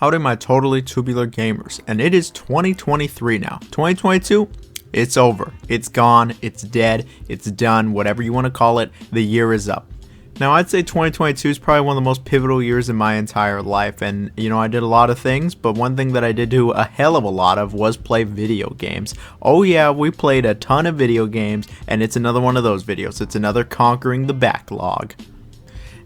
Howdy my totally tubular gamers, and it is 2023 now. 2022, it's over. It's gone, it's dead, it's done, whatever you want to call it, the year is up. Now I'd say 2022 is probably one of the most pivotal years in my entire life, and I did a lot of things, but one thing that I did do a hell of a lot of was play video games. Oh yeah, we played a ton of video games, and it's another one of those videos. It's another conquering the backlog.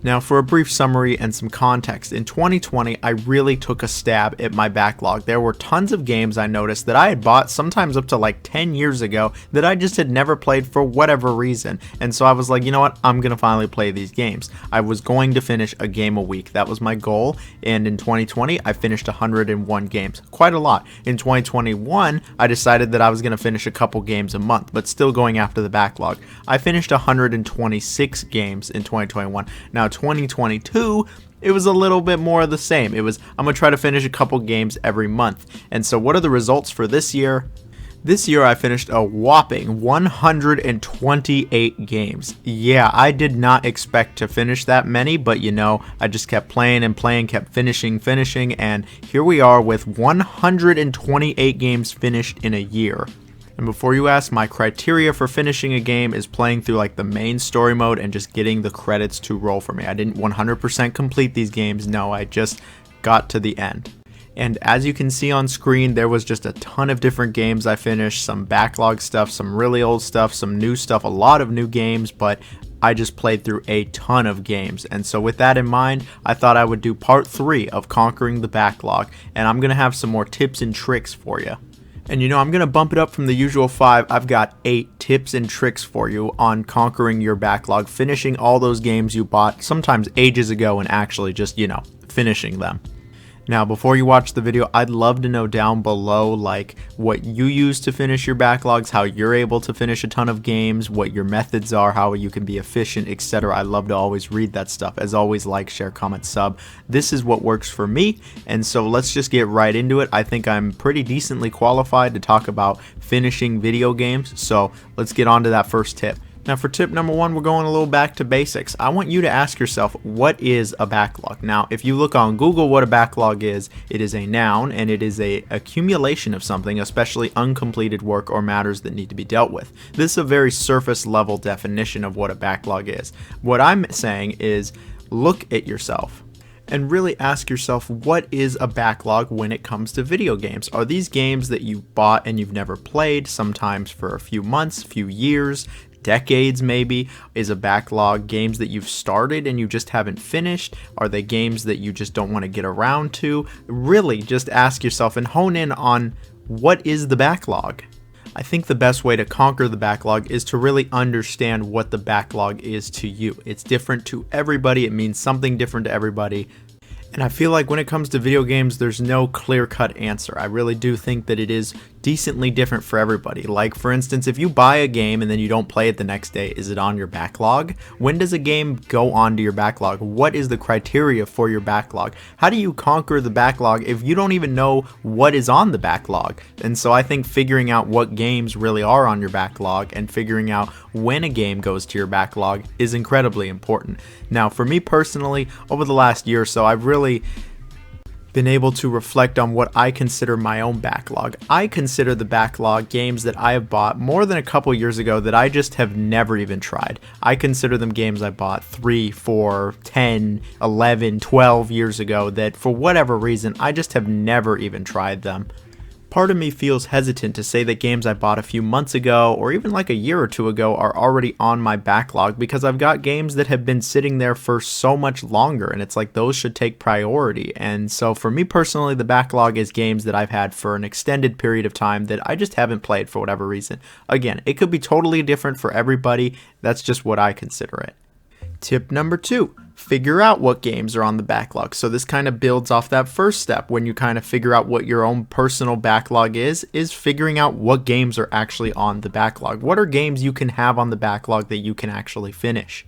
Now for a brief summary and some context, in 2020 I really took a stab at my backlog. There were tons of games I noticed that I had bought sometimes up to like 10 years ago that I just had never played for whatever reason. And so I was like, you know what, I'm going to finally play these games. I was going to finish a game a week. That was my goal. And in 2020 I finished 101 games. Quite a lot. In 2021 I decided that I was going to finish a couple games a month, but still going after the backlog. I finished 126 games in 2021. Now 2022, it was a little bit more of the same. It was, I'm going to try to finish a couple games every month. And so what are the results for this year? This year I finished a whopping 128 games. Yeah, I did not expect to finish that many, but I just kept playing and playing, kept finishing, and here we are with 128 games finished in a year. And before you ask, my criteria for finishing a game is playing through like the main story mode and just getting the credits to roll for me. I didn't 100% complete these games, no, I just got to the end. And as you can see on screen, there was just a ton of different games I finished, some backlog stuff, some really old stuff, some new stuff, a lot of new games, but I just played through a ton of games. And so with that in mind, I thought I would do part 3 of conquering the backlog, and I'm going to have some more tips and tricks for you. And I'm going to bump it up from the usual 5. I've got 8 tips and tricks for you on conquering your backlog, finishing all those games you bought sometimes ages ago and actually just, finishing them. Now, before you watch the video, I'd love to know down below like what you use to finish your backlogs, how you're able to finish a ton of games, what your methods are, how you can be efficient, etc. I love to always read that stuff. As always, like, share, comment, sub. This is what works for me, and so let's just get right into it. I think I'm pretty decently qualified to talk about finishing video games, so let's get on to that first tip. Now for tip number 1, we're going a little back to basics. I want you to ask yourself, what is a backlog? Now, if you look on Google what a backlog is, it is a noun and it is a accumulation of something, especially uncompleted work or matters that need to be dealt with. This is a very surface level definition of what a backlog is. What I'm saying is look at yourself and really ask yourself, what is a backlog when it comes to video games? Are these games that you bought and you've never played, sometimes for a few months, few years, decades maybe? Is a backlog games that you've started and you just haven't finished? Are they games that you just don't want to get around to? Really just ask yourself and hone in on what is the backlog. I think the best way to conquer the backlog is to really understand what the backlog is to you. It's different to everybody. It means something different to everybody. And I feel like when it comes to video games, there's no clear-cut answer. I really do think that it is decently different for everybody. Like, for instance, if you buy a game and then you don't play it the next day, is it on your backlog? When does a game go onto your backlog? What is the criteria for your backlog? How do you conquer the backlog if you don't even know what is on the backlog? And so I think figuring out what games really are on your backlog and figuring out when a game goes to your backlog is incredibly important. Now, for me personally, over the last year or so, I've really been able to reflect on what I consider my own backlog. I consider the backlog games that I have bought more than a couple years ago that I just have never even tried. I consider them games I bought 3, 4, 10, 11, 12 years ago that for whatever reason I just have never even tried them. Part of me feels hesitant to say that games I bought a few months ago or even like a year or two ago are already on my backlog, because I've got games that have been sitting there for so much longer, and it's like those should take priority. And so for me personally, the backlog is games that I've had for an extended period of time that I just haven't played for whatever reason. Again, it could be totally different for everybody. That's just what I consider it. Tip number 2, figure out what games are on the backlog. So this kind of builds off that first step. When you kind of figure out what your own personal backlog is figuring out what games are actually on the backlog. What are games you can have on the backlog that you can actually finish?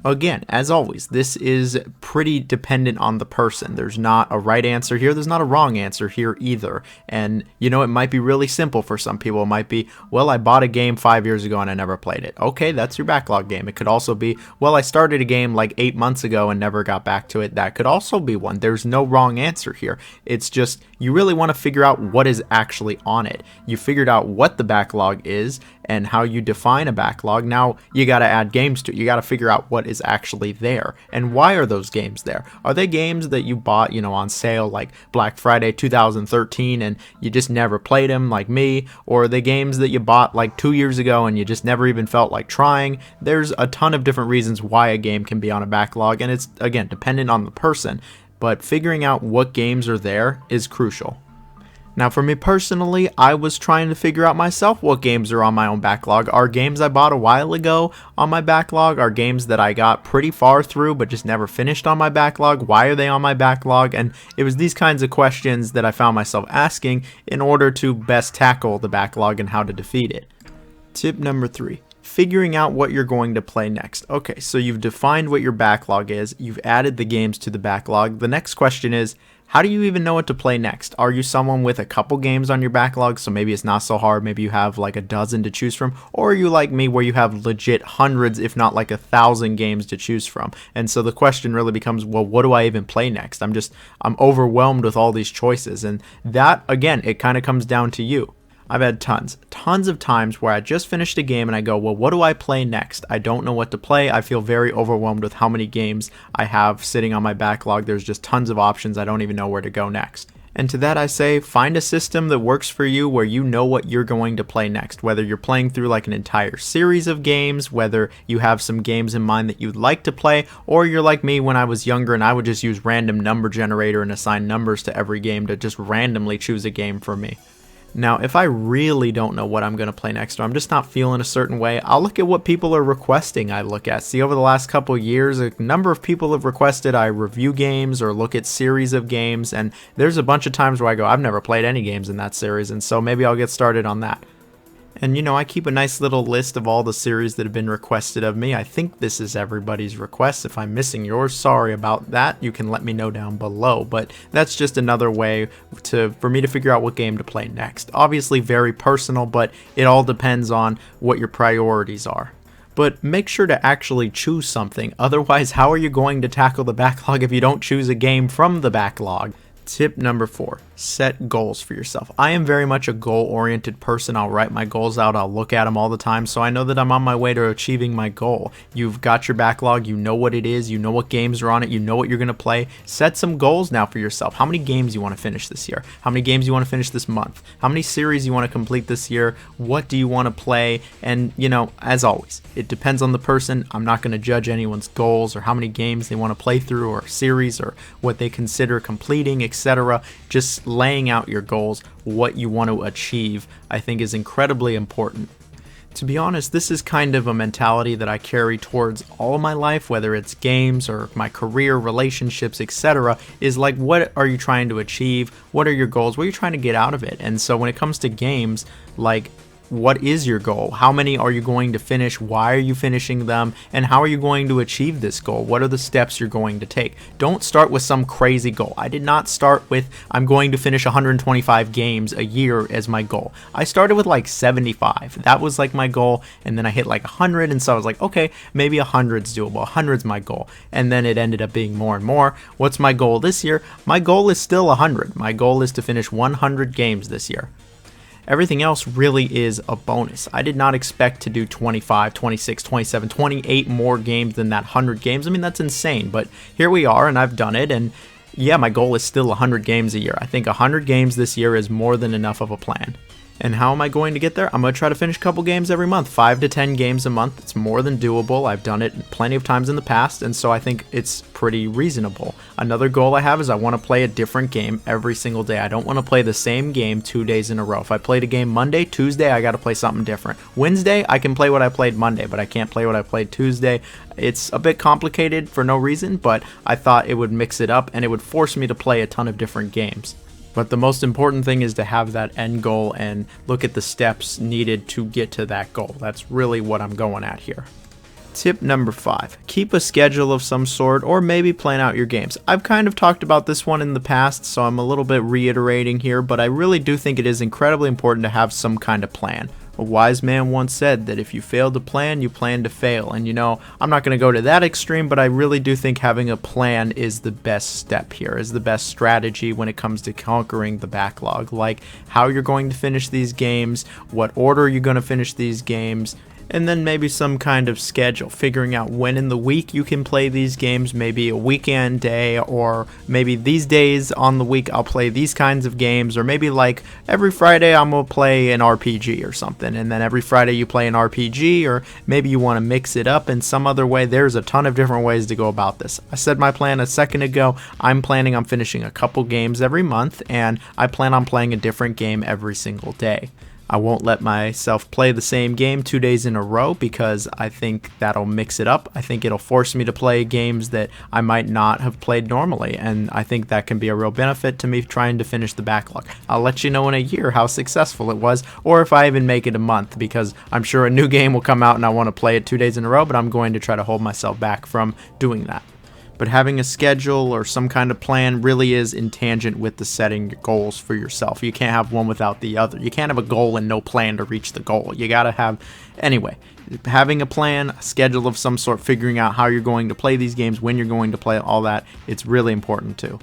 Again, as always, this is pretty dependent on the person. There's not a right answer here. There's not a wrong answer here either. And, you know, it might be really simple for some people. It might be, well, I bought a game 5 years ago and I never played it. Okay, that's your backlog game. It could also be, well, I started a game like 8 months ago and never got back to it. That could also be one. There's no wrong answer here. It's just, you really want to figure out what is actually on it. You figured out what the backlog is and how you define a backlog. Now you got to add games to it. You got to figure out what is actually there and why are those games there. Are they games that you bought, you know, on sale like Black Friday 2013 and you just never played them like me? Or are they games that you bought like 2 years ago and you just never even felt like trying? There's a ton of different reasons why a game can be on a backlog, and it's, again, dependent on the person, but figuring out what games are there is crucial. Now for me personally, I was trying to figure out myself what games are on my own backlog. Are games I bought a while ago on my backlog? Are games that I got pretty far through but just never finished on my backlog? Why are they on my backlog? And it was these kinds of questions that I found myself asking in order to best tackle the backlog and how to defeat it. Tip number 3. Figuring out what you're going to play next. Okay, so you've defined what your backlog is. You've added the games to the backlog. The next question is, how do you even know what to play next? Are you someone with a couple games on your backlog, so maybe it's not so hard, maybe you have like a dozen to choose from? Or are you like me where you have legit hundreds, if not like 1,000 games to choose from? And so the question really becomes, well, what do I even play next? I'm overwhelmed with all these choices. And that, again, it kind of comes down to you. I've had tons of times where I just finished a game and I go, well, what do I play next? I don't know what to play. I feel very overwhelmed with how many games I have sitting on my backlog. There's just tons of options. I don't even know where to go next. And to that I say, find a system that works for you where you know what you're going to play next. Whether you're playing through like an entire series of games, whether you have some games in mind that you'd like to play, or you're like me when I was younger and I would just use random number generator and assign numbers to every game to just randomly choose a game for me. Now, if I really don't know what I'm going to play next, or I'm just not feeling a certain way, I'll look at what people are requesting I look at. See, over the last couple of years, a number of people have requested I review games or look at series of games, and there's a bunch of times where I go, I've never played any games in that series, and so maybe I'll get started on that. And, you know, I keep a nice little list of all the series that have been requested of me. I think this is everybody's request. If I'm missing yours, sorry about that. You can let me know down below. But that's just another way for me to figure out what game to play next. Obviously very personal, but it all depends on what your priorities are. But make sure to actually choose something. Otherwise, how are you going to tackle the backlog if you don't choose a game from the backlog? Tip number 4, set goals for yourself. I am very much a goal-oriented person. I'll write my goals out. I'll look at them all the time, so I know that I'm on my way to achieving my goal. You've got your backlog. You know what it is. You know what games are on it. You know what you're going to play. Set some goals now for yourself. How many games you want to finish this year? How many games you want to finish this month? How many series you want to complete this year? What do you want to play? And, you know, as always, it depends on the person. I'm not going to judge anyone's goals or how many games they want to play through or series or what they consider completing, etc. Just laying out your goals, what you want to achieve, I think is incredibly important. To be honest, this is kind of a mentality that I carry towards all of my life, whether it's games or my career, relationships, etc. is like, what are you trying to achieve? What are your goals? What are you trying to get out of it? And so when it comes to games, like, what is your goal? How many are you going to finish? Why are you finishing them? And how are you going to achieve this goal? What are the steps you're going to take? Don't start with some crazy goal. I did not start with, I'm going to finish 125 games a year as my goal. I started with like 75. That was like my goal. And then I hit like 100. And so I was like, okay, maybe 100's doable. 100's my goal. And then it ended up being more and more. What's my goal this year? My goal is still 100. My goal is to finish 100 games this year. Everything else really is a bonus. I did not expect to do 25, 26, 27, 28 more games than that 100 games. I mean, that's insane, but here we are and I've done it, and yeah, my goal is still 100 games a year. I think 100 games this year is more than enough of a plan. And how am I going to get there? I'm going to try to finish a couple games every month, 5 to 10 games a month. It's more than doable. I've done it plenty of times in the past, and so I think it's pretty reasonable. Another goal I have is I want to play a different game every single day. I don't want to play the same game 2 days in a row. If I played a game Monday, Tuesday, I got to play something different. Wednesday, I can play what I played Monday, but I can't play what I played Tuesday. It's a bit complicated for no reason, but I thought it would mix it up, and it would force me to play a ton of different games. But the most important thing is to have that end goal and look at the steps needed to get to that goal. That's really what I'm going at here. Tip number 5, keep a schedule of some sort or maybe plan out your games. I've kind of talked about this one in the past, so I'm a little bit reiterating here, but I really do think it is incredibly important to have some kind of plan. A wise man once said that if you fail to plan, you plan to fail. And I'm not going to go to that extreme, but I really do think having a plan is the best step here, is the best strategy when it comes to conquering the backlog. Like how you're going to finish these games, what order you're going to finish these games, and then maybe some kind of schedule, figuring out when in the week you can play these games, maybe a weekend day, or maybe these days on the week I'll play these kinds of games, or maybe like every Friday I'm going to play an RPG or something, and then every Friday you play an RPG, or maybe you want to mix it up in some other way. There's a ton of different ways to go about this. I said my plan a second ago. I'm planning on finishing a couple games every month, and I plan on playing a different game every single day. I won't let myself play the same game 2 days in a row because I think that'll mix it up. I think it'll force me to play games that I might not have played normally, and I think that can be a real benefit to me trying to finish the backlog. I'll let you know in a year how successful it was, or if I even make it a month, because I'm sure a new game will come out and I want to play it 2 days in a row, but I'm going to try to hold myself back from doing that. But having a schedule or some kind of plan really is in tangent with the setting goals for yourself. You can't have one without the other. You can't have a goal and no plan to reach the goal. You gotta have, anyway, having a plan, a schedule of some sort, figuring out how you're going to play these games, when you're going to play all that, it's really important too.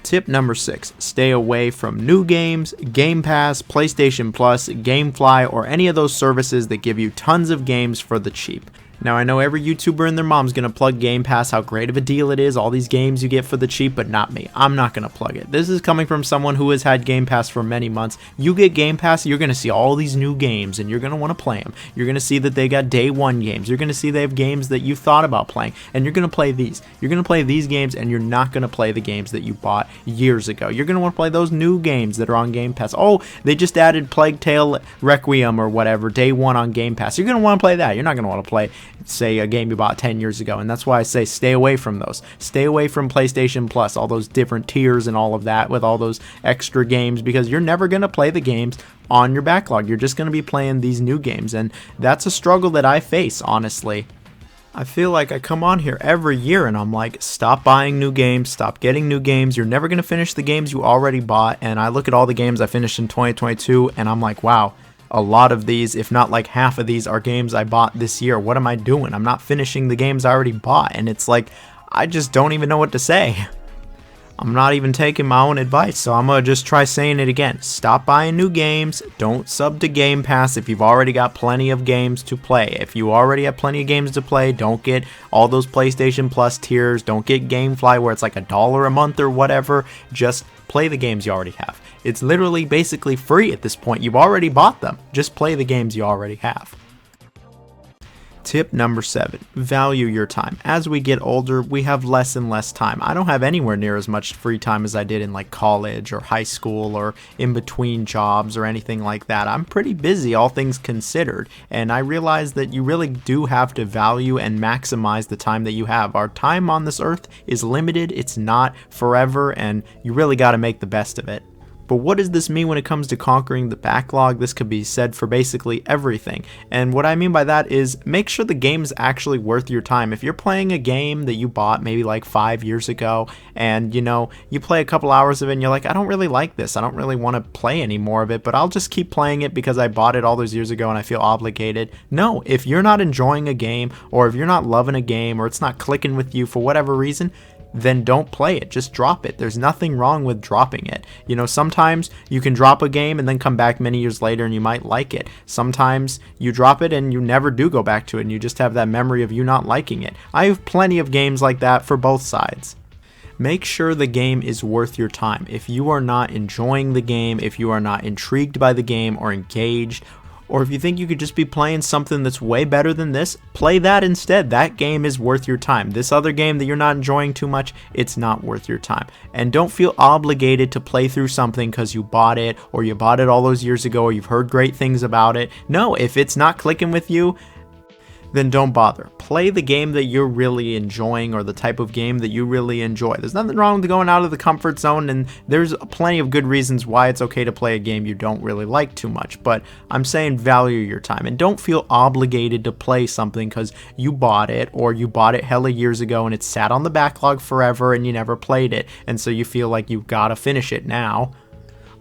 Tip number 6, stay away from new games, Game Pass, PlayStation Plus, GameFly, or any of those services that give you tons of games for the cheap. Now, I know every YouTuber and their mom's going to plug Game Pass, how great of a deal it is, all these games you get for the cheap, but not me. I'm not going to plug it. This is coming from someone who has had Game Pass for many months. You get Game Pass, you're going to see all these new games, and you're going to want to play them. You're going to see that they got day one games. You're going to see they have games that you thought about playing, and you're going to play these. You're going to play these games, and you're not going to play the games that you bought years ago. You're going to want to play those new games that are on Game Pass. Oh, they just added Plague Tale Requiem or whatever, day one on Game Pass. You're going to want to play that. You're not going to want to play, say, a game you bought 10 years ago, and that's why I say stay away from those. Stay away from PlayStation Plus, all those different tiers and all of that with all those extra games, because you're never going to play the games on your backlog. You're just going to be playing these new games, and that's a struggle that I face, honestly. I feel like I come on here every year and I'm like, stop buying new games, stop getting new games, you're never going to finish the games you already bought. And I look at all the games I finished in 2022 and I'm like, wow, a lot of these, if not like half of these, are games I bought this year. What am I doing? I'm not finishing the games I already bought. And it's like, I just don't even know what to say. I'm not even taking my own advice, so I'm going to just try saying it again. Stop buying new games. Don't sub to Game Pass if you've already got plenty of games to play. If you already have plenty of games to play, don't get all those PlayStation Plus tiers. Don't get GameFly where it's like $1 a month or whatever. Just play the games you already have. It's literally basically free at this point. You've already bought them. Just play the games you already have. Tip number 7, value your time. As we get older, we have less and less time. I don't have anywhere near as much free time as I did in like college or high school or in between jobs or anything like that. I'm pretty busy, all things considered, and I realize that you really do have to value and maximize the time that you have. Our time on this earth is limited, it's not forever, and you really got to make the best of it. But what does this mean when it comes to conquering the backlog? This could be said for basically everything. And what I mean by that is make sure the game is actually worth your time. If you're playing a game that you bought maybe like 5 years ago and you play a couple hours of it and you're like, I don't really like this. I don't really want to play any more of it, but I'll just keep playing it because I bought it all those years ago and I feel obligated. No, if you're not enjoying a game or if you're not loving a game or it's not clicking with you for whatever reason, then don't play it. Just drop it. There's nothing wrong with dropping it. Sometimes you can drop a game and then come back many years later and you might like it. Sometimes you drop it and you never do go back to it and you just have that memory of you not liking it. I have plenty of games like that for both sides. Make sure the game is worth your time. If you are not enjoying the game, if you are not intrigued by the game or engaged, or if you think you could just be playing something that's way better than this, play that instead. That game is worth your time. This other game that you're not enjoying too much, it's not worth your time. And don't feel obligated to play through something because you bought it, or you bought it all those years ago, or you've heard great things about it. No, if it's not clicking with you, then don't bother. Play the game that you're really enjoying, or the type of game that you really enjoy. There's nothing wrong with going out of the comfort zone, and there's plenty of good reasons why it's okay to play a game you don't really like too much, but I'm saying value your time, and don't feel obligated to play something because you bought it, or you bought it hella years ago and it sat on the backlog forever and you never played it, and so you feel like you've got to finish it now.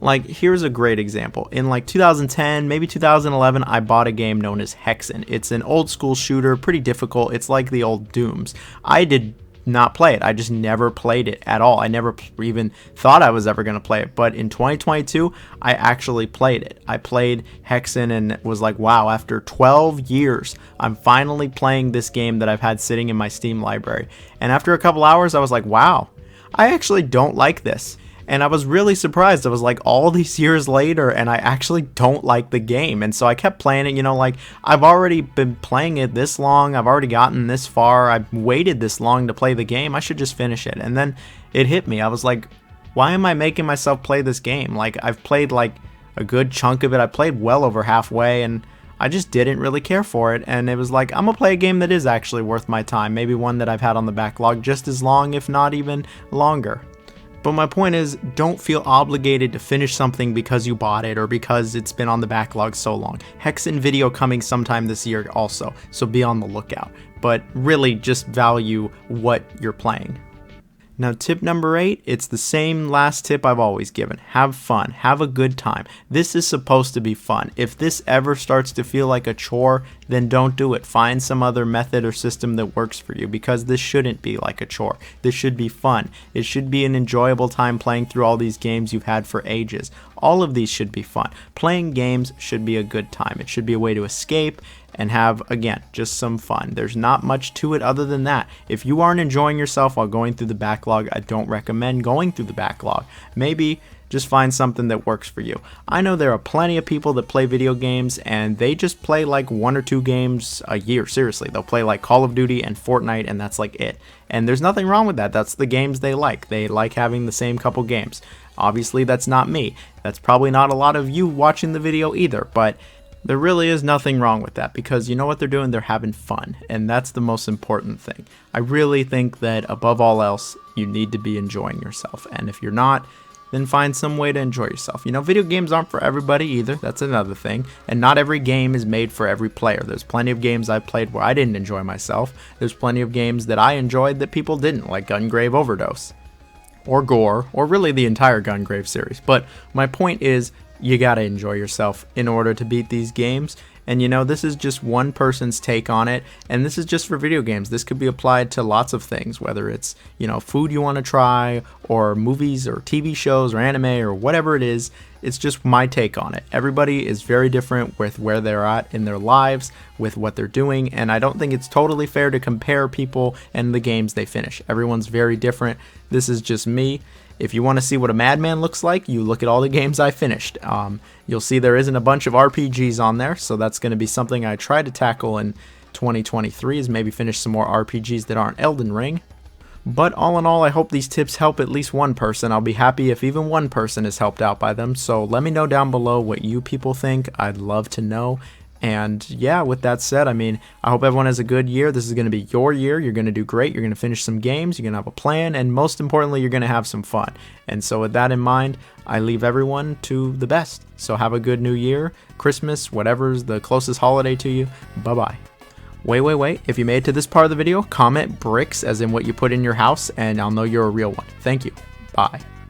Like, here's a great example. In like 2010, maybe 2011, I bought a game known as Hexen. It's an old school shooter, pretty difficult. It's like the old Dooms. I did not play it. I just never played it at all. I never even thought I was ever going to play it. But in 2022, I actually played it. I played Hexen and was like, wow, after 12 years, I'm finally playing this game that I've had sitting in my Steam library. And after a couple hours, I was like, wow, I actually don't like this. And I was really surprised. I was like, all these years later, and I actually don't like the game. And so I kept playing it, like, I've already been playing it this long. I've already gotten this far. I've waited this long to play the game. I should just finish it. And then it hit me. I was like, why am I making myself play this game? Like, I've played like a good chunk of it. I played well over halfway, and I just didn't really care for it. And it was like, I'm gonna play a game that is actually worth my time. Maybe one that I've had on the backlog just as long, if not even longer. But my point is, don't feel obligated to finish something because you bought it or because it's been on the backlog so long. Hexen video coming sometime this year also, so be on the lookout. But really just value what you're playing. Now, tip number 8, it's the same last tip I've always given. Have fun. Have a good time. This is supposed to be fun. If this ever starts to feel like a chore, then don't do it. Find some other method or system that works for you, because this shouldn't be like a chore. This should be fun. It should be an enjoyable time playing through all these games you've had for ages. All of these should be fun. Playing games should be a good time. It should be a way to escape and have, again, just some fun. There's not much to it other than that. If you aren't enjoying yourself while going through the backlog, I don't recommend going through the backlog. Maybe just find something that works for you. I know there are plenty of people that play video games and they just play like 1 or 2 games a year. Seriously, they'll play like Call of Duty and Fortnite, and that's like it. And there's nothing wrong with that. That's the games they like. They like having the same couple games. Obviously, that's not me. That's probably not a lot of you watching the video either, but there really is nothing wrong with that, because you know what they're doing? They're having fun, and that's the most important thing. I really think that above all else, you need to be enjoying yourself, and if you're not, then find some way to enjoy yourself. Video games aren't for everybody either. That's another thing, and not every game is made for every player. There's plenty of games I've played where I didn't enjoy myself. There's plenty of games that I enjoyed that people didn't, like Gungrave Overdose, or Gore, or really the entire Gungrave series. But my point is, you gotta enjoy yourself in order to beat these games. And this is just one person's take on it, and this is just for video games. This could be applied to lots of things, whether it's, food you want to try, or movies, or TV shows, or anime, or whatever it is. It's just my take on it. Everybody is very different with where they're at in their lives, with what they're doing, and I don't think it's totally fair to compare people and the games they finish. Everyone's very different. This is just me. If you want to see what a madman looks like, you look at all the games I finished. You'll see there isn't a bunch of RPGs on there, so that's going to be something I try to tackle in 2023, is maybe finish some more RPGs that aren't Elden Ring. But all in all, I hope these tips help at least one person. I'll be happy if even one person is helped out by them, so let me know down below what you people think. I'd love to know. And yeah, with that said, I hope everyone has a good year. This is going to be your year. You're going to do great. You're going to finish some games. You're going to have a plan. And most importantly, you're going to have some fun. And so with that in mind, I leave everyone to the best. So have a good new year, Christmas, whatever's the closest holiday to you. Bye-bye. Wait. If you made it to this part of the video, comment bricks as in what you put in your house, and I'll know you're a real one. Thank you. Bye.